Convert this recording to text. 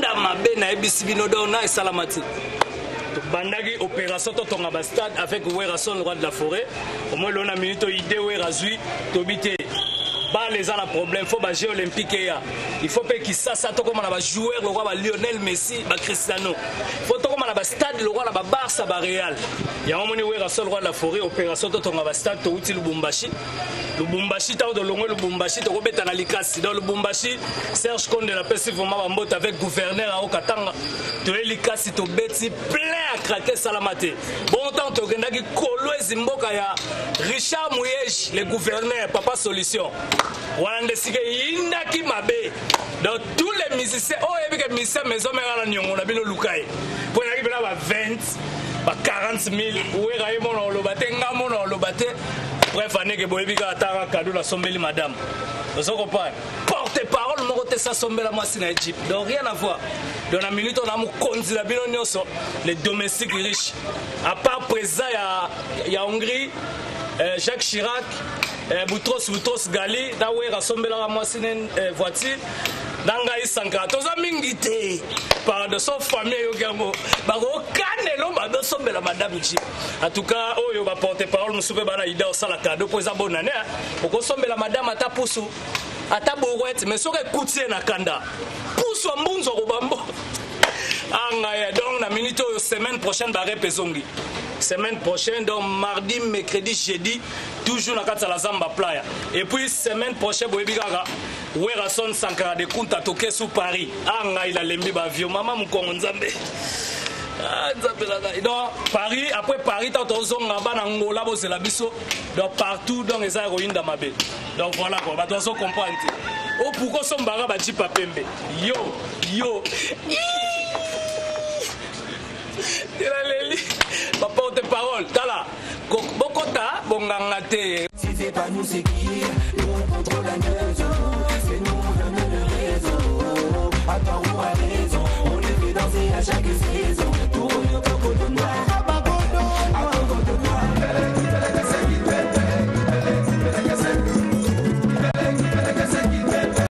yinda mabe na ebisi bino do na esalamati bandagi opération totonga ba stade avec Werason le roi de la forêt au moins l'on a minute idée Werazui tobité ba les a la problème faut ba jeux olympique il faut pas qu'il ça to comme on a joueur le roi ba Lionel Messi ba Cristiano faut to comme on a ba stade le roi la ba Barça ba Real ya omoni Werason le roi de la forêt opération totonga ba stade to uti Lubumbashi ta de longo Lubumbashi to kobeta na likasi dans Lubumbashi Serge Konde la pesi vraiment ba mbote avec gouverneur au Katanga to likasi to beti plein à craquer salamate bon temps to gendaki kolo ezimboka ya Richard Muyej le gouverneur papa solution wande sike yindaki mabe dans tous les musiciens oh et que musicien maison mera na nyongo na bino lukai pour na bino ba 20 ba 40 000 ouais raye mon lobate ngamo na lobate bref année que boyebika atara cadeau la sombeli madame vous comprenez porte-parole mon côté ça sombela moi si na Egypte donc rien à voir dans la minute on a mon konzi la bino nyonso les domestiques riches à part président ya Hongrie Jacques Chirac Boutros Ghali da wera sombela moi si voiture Nanga Sankara toza mingite par de son famille yogambo bako kanelo mado sombela madame Chip en tout cas oyo ba porter parole musupe bana ida osala cadeau pour za bonne année oko sombela madame ata pusu ata borwet mais soke kutie na kanda pusu mbunzo ko bambo anga ya donc na minute oyo semaine prochaine ba repezongi semaine prochaine donc mardi mercredi jeudi toujours na kata la Zamba Playa et puis semaine prochaine boyebikaka Werason Sankara de Kunta toke sous Paris anga il a lembi ba avion mama mukongo nzambe donc Paris après Paris tozonga bana ngola bozela biso donc partout donc eza roinda mabe donc voilà quoi ba dozo comprendre oh pourquoi sombara ba jipa pembe yo ma porte-parole tala bokota bonganga te si c'est pas nous c'est qui nous on contrôle la neuse c'est nous